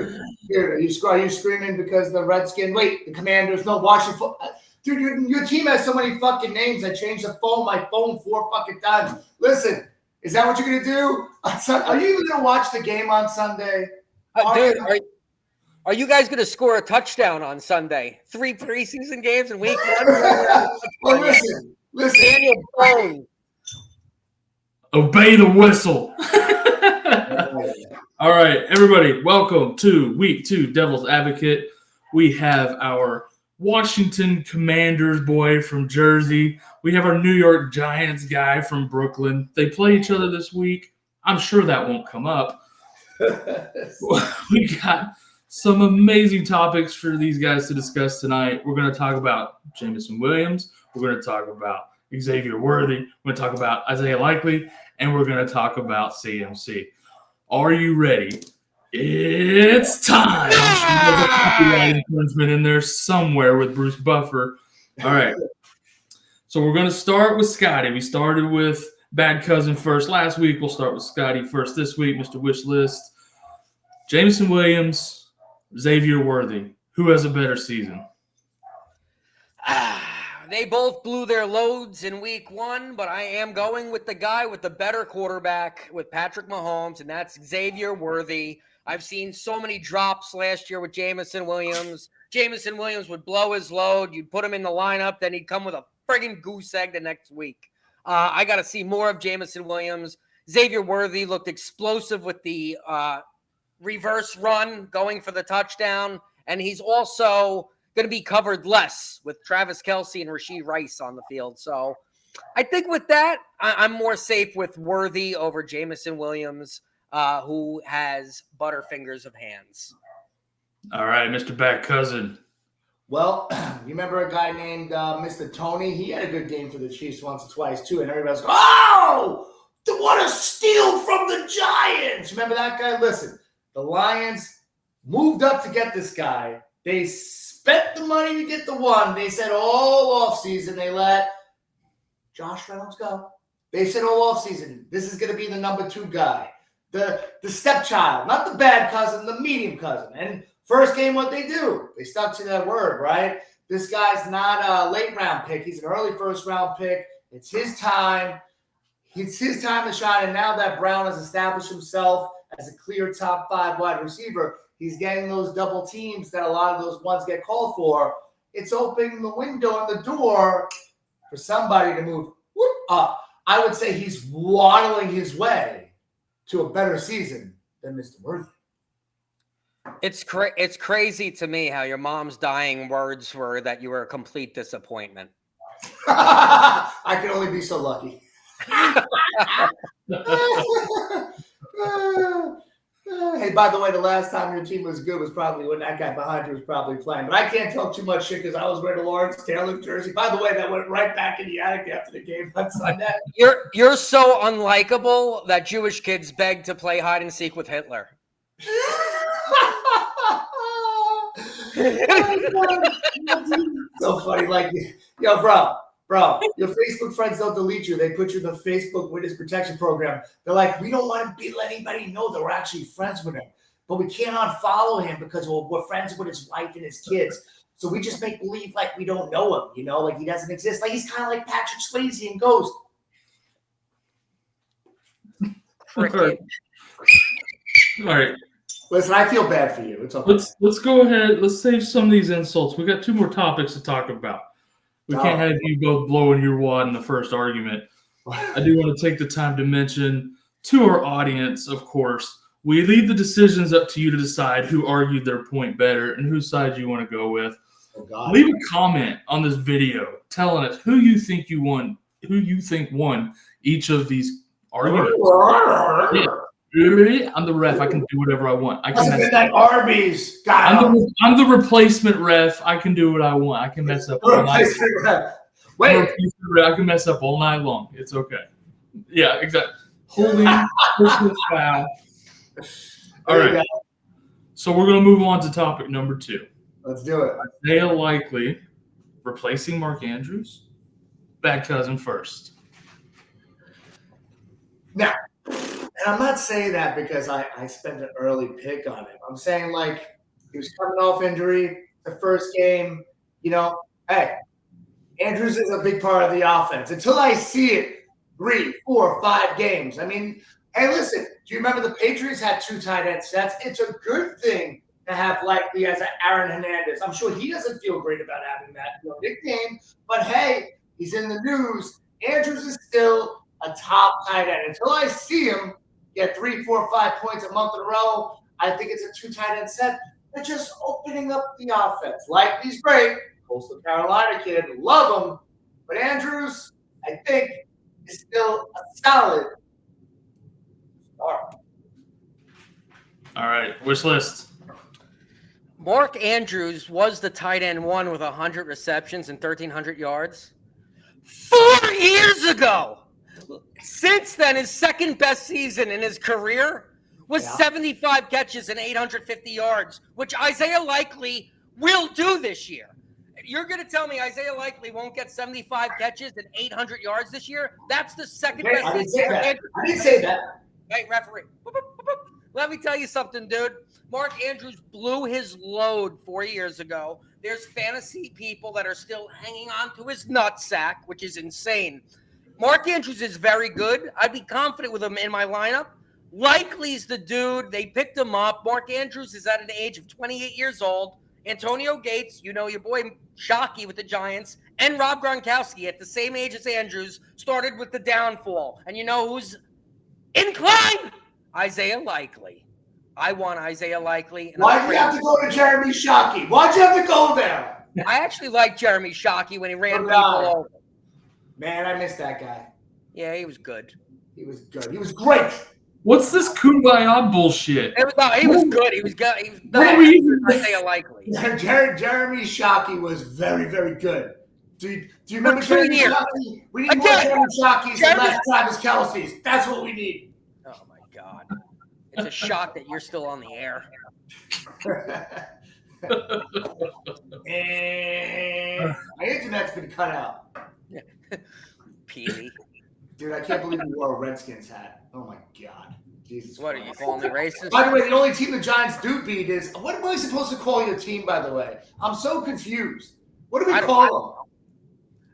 Are you screaming because the Redskins? Wait, the Commanders? No, Washington. Dude, your team has so many fucking names. I changed my phone 4 fucking times. Listen, is that what you're gonna do? Are you even gonna watch the game on Sunday? Dude, are you guys gonna score a touchdown on Sunday? 3 preseason games in week 1. Well, listen. Daniel Jones. Obey the whistle. All right, everybody, welcome to week 2 Devil's Advocate. We have our Washington Commanders boy from Jersey. We have our New York Giants guy from Brooklyn. They play each other this week. I'm sure that won't come up. We got some amazing topics for these guys to discuss tonight. We're going to talk about Jameson Williams. We're going to talk about Xavier Worthy. We're going to talk about Isaiah Likely. And we're going to talk about CMC. Are you ready? It's time. There's a copyright infringement in there somewhere with Bruce Buffer. All right. So we're going to start with Scotty. We started with Bad Cousin first last week. We'll start with Scotty first this week, Mr. Wish List. Jameson Williams, Xavier Worthy. Who has a better season? They both blew their loads in week 1, but I am going with the guy with the better quarterback with Patrick Mahomes, and that's Xavier Worthy. I've seen so many drops last year with Jameson Williams. Jameson Williams would blow his load. You'd put him in the lineup, then he'd come with a friggin' goose egg the next week. I got to see more of Jameson Williams. Xavier Worthy looked explosive with the reverse run going for the touchdown, and he's also going to be covered less with Travis Kelce and Rashee Rice on the field. So I think with that, I'm more safe with Worthy over Jameson Williams, who has butterfingers of hands. All right, Mr. Bad Cousin. Well, you remember a guy named Mr. Tony? He had a good game for the Chiefs once or twice, too. And everybody's going, oh, what a steal from the Giants. Remember that guy? Listen, the Lions moved up to get this guy. They spent the money to get the one. They said all offseason they let Josh Reynolds go. They said all offseason, this is going to be the number 2 guy. The stepchild, not the bad cousin, the medium cousin. And first game, what they do? They stuck to that word, right? This guy's not a late round pick. He's an early first round pick. It's his time. It's his time to shine. And now that Brown has established himself as a clear top 5 wide receiver, he's getting those double teams that a lot of those ones get called for. It's opening the window and the door for somebody to move up. I would say he's waddling his way to a better season than Mr. Worthy. It's crazy to me how your mom's dying words were that you were a complete disappointment. I can only be so lucky. Hey, by the way, the last time your team was good was probably when that guy behind you was probably playing. But I can't talk too much shit because I was wearing a Lawrence Taylor jersey. By the way, that went right back in the attic after the game on Sunday. You're so unlikable that Jewish kids beg to play hide and seek with Hitler. So funny, like, yo, bro, your Facebook friends don't delete you. They put you in the Facebook Witness Protection Program. They're like, we don't want to let anybody know that we're actually friends with him, but we can't unfollow him because we're friends with his wife and his kids. So we just make believe like we don't know him, like he doesn't exist. Like he's kind of like Patrick Swayze in Ghost. All right. Listen, I feel bad for you. It's okay. Let's go ahead. Let's save some of these insults. We got 2 more topics to talk about. We can't have you both blowing your wad in the first argument. I do want to take the time to mention to our audience, of course, we leave the decisions up to you to decide who argued their point better and whose side you want to go with. Oh, leave a comment on this video telling us who you think won each of these arguments. I'm the ref. I can do whatever I want. I can mess that Arby's. I'm the replacement ref. I can do what I want. I can mess up all night. Wait. I can mess up all night long. It's okay. Yeah, exactly. Holding Christmas foul. All right. So we're going to move on to topic number 2. Let's do it. Isaiah Likely replacing Mark Andrews. Bad Cousin first. Now, And I'm not saying that because I spent an early pick on him. I'm saying, like, he was coming off injury the first game. Hey, Andrews is a big part of the offense. Until I see it 3, 4, 5 games. I mean, hey, listen, do you remember the Patriots had 2 tight end sets? It's a good thing to have Likely as an Aaron Hernandez. I'm sure he doesn't feel great about having that nickname, but hey, he's in the news. Andrews is still a top tight end. Until I see him get 3, 4, 5 points a month in a row, I think it's a 2 tight end set. They're just opening up the offense. Likely's great. Coastal Carolina kid, love him. But Andrews, I think, is still a solid start. All right, wish list. Mark Andrews was the tight end 1 with 100 receptions and 1,300 yards 4 years ago. Since then, his second best season in his career was 75 catches and 850 yards, which Isaiah Likely will do this year. You're going to tell me Isaiah Likely won't get 75 catches and 800 yards this year? That's the second best season for Andrews. I didn't say that. Hey, referee. Let me tell you something, dude. Mark Andrews blew his load 4 years ago. There's fantasy people that are still hanging on to his nutsack, which is insane. Mark Andrews is very good. I'd be confident with him in my lineup. Likely's the dude. They picked him up. Mark Andrews is at an age of 28 years old. Antonio Gates, your boy Shockey with the Giants, and Rob Gronkowski at the same age as Andrews started with the downfall. And you know who's inclined? Isaiah Likely. I want Isaiah Likely. Why'd you have to go to Jeremy Shockey? Why'd you have to go there? I actually liked Jeremy Shockey when he ran people over. Man, I missed that guy. Yeah, he was good. He was good. He was great. What's this kumbaya bullshit? He was good. He was good. He was Isaiah Likely. Jeremy Shockey was very, very good. Do you remember Jeremy Shockey? We need more Jeremy Shockeys and less Travis Kelce's. That's what we need. Oh, my God. It's a shock that you're still on the air. And my internet's been cut out. Peely. Dude, I can't believe you wore a Redskins hat. Oh, my God. Jesus What, Christ. are you calling me racist? By the way, the only team the Giants do beat is – what am I supposed to call your team, by the way? I'm so confused. What do we call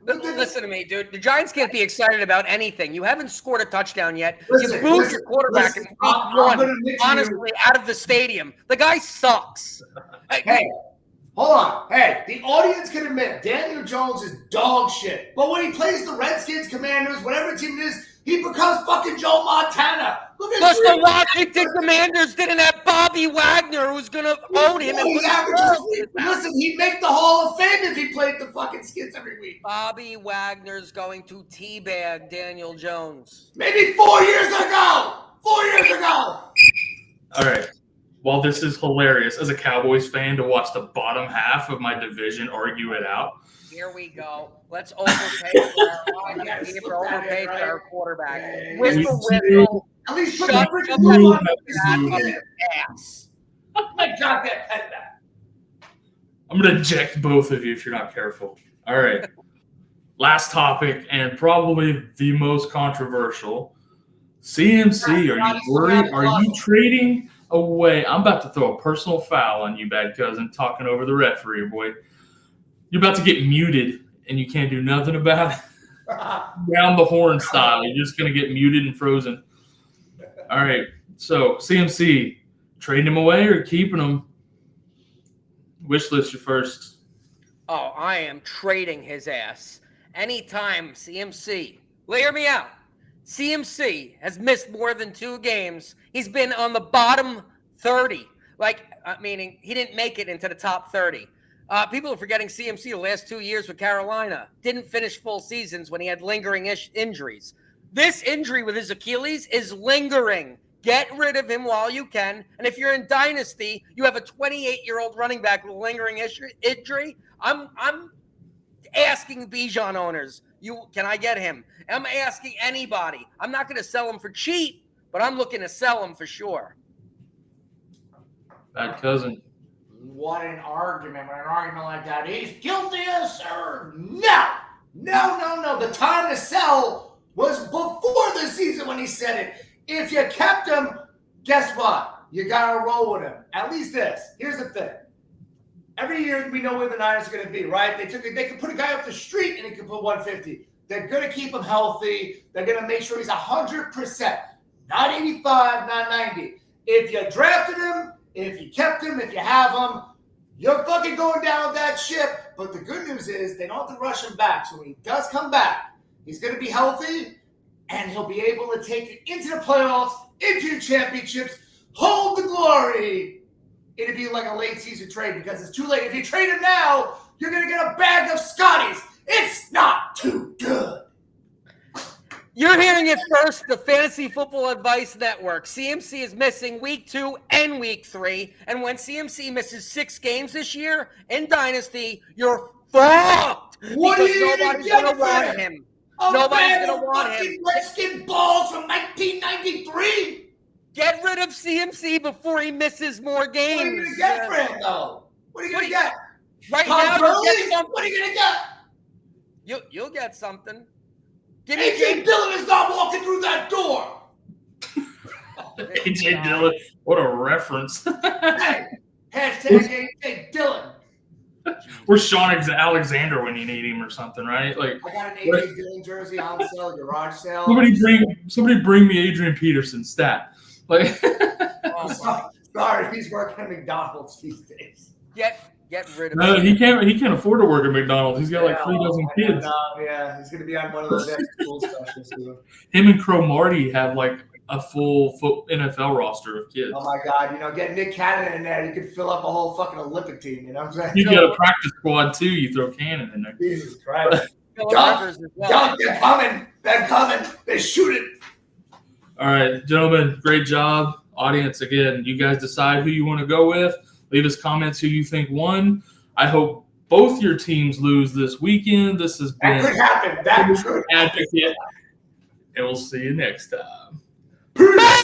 them? Listen to me, dude. The Giants can't be excited about anything. You haven't scored a touchdown yet. You booed your quarterback in week 1, honestly, out of the stadium. The guy sucks. Hey, hold on. Hey, the audience can admit Daniel Jones is dog shit. But when he plays the Redskins, Commanders, whatever team it is, he becomes fucking Joe Montana. Look at Plus, the Washington Commanders didn't have Bobby Wagner, who's going to own him. Listen, he'd make the Hall of Fame if he played the fucking Skins every week. Bobby Wagner's going to teabag Daniel Jones. Maybe 4 years ago. 4 years ago. All right. While this is hilarious, as a Cowboys fan, to watch the bottom half of my division argue it out. Here we go. Let's overpay for our quarterback. Whistle. At least Shut up your ass. I got that pen back. I'm going to eject both of you if you're not careful. All right. Last topic, and probably the most controversial. CMC, are you worried? Are you trading away? I'm about to throw a personal foul on you, bad cousin, talking over the referee, boy. You're about to get muted, and you can't do nothing about it. Round the horn style. You're just going to get muted and frozen. All right. So, CMC, trading him away or keeping him? Wish list you first. Oh, I am trading his ass. Anytime CMC, hear me out. CMC has missed more than 2 games. He's been on the bottom 30. Meaning he didn't make it into the top 30. People are forgetting CMC the last 2 years with Carolina. Didn't finish full seasons when he had lingering injuries. This injury with his Achilles is lingering. Get rid of him while you can. And if you're in Dynasty, you have a 28-year-old running back with a lingering injury. I'm asking Bijan owners, can I get him? I'm asking anybody. I'm not going to sell him for cheap, but I'm looking to sell him for sure. Bad cousin. What an argument. When an argument like that, he's guilty as sir. No. The time to sell was before the season when he said it. If you kept him, guess what? You got to roll with him. At least this. Here's the thing. Every year we know where the Niners are going to be, right? They can put a guy off the street and he can put 150. They're going to keep him healthy. They're going to make sure he's 100%. Not 85, not 90. If you drafted him, if you kept him, if you have him, you're fucking going down that ship. But the good news is they don't have to rush him back. So when he does come back, he's going to be healthy, and he'll be able to take you into the playoffs, into championships, hold the glory. It'd be like a late season trade because it's too late. If you trade him now, you're going to get a bag of Scotties. It's not too good. You're hearing it first, the Fantasy Football Advice Network. CMC is missing week 2 and week 3. And when CMC misses 6 games this year in Dynasty, you're fucked. What because are you nobody's going to want him. Nobody's going to want him. Redskin balls from 1993? Get rid of CMC before he misses more games. What are you going to get for him, though? What are you going to get? Right Tom now, Gurley? you'll get something. What are you going to get? You'll get something. Give me AJ Dillon is not walking through that door. AJ Dillon, what a reference. Hey, hashtag AJ Dillon. We're Sean Alexander when you need him or something, right? Like, I got an AJ Dillon jersey on sale, garage sale. somebody bring me Adrian Peterson stat. Like, sorry, he's working at McDonald's these days. Get rid of no, him. he can't afford to work at McDonald's. He's got like 3 dozen kids. Yeah, he's gonna be on one of those school specials too. Him and Crow Marty have like a full NFL roster of kids. Oh my God, get Nick Cannon in there, you could fill up a whole fucking Olympic team. You know what I'm saying? You get a practice squad too. You throw Cannon in there. Jesus Christ! Dunk, they're coming. They're coming. They shoot it. All right, gentlemen, great job. Audience, again, you guys decide who you want to go with. Leave us comments who you think won. I hope both your teams lose this weekend. This has been That could happen. That could happen. Advocate, and we'll see you next time. Peace.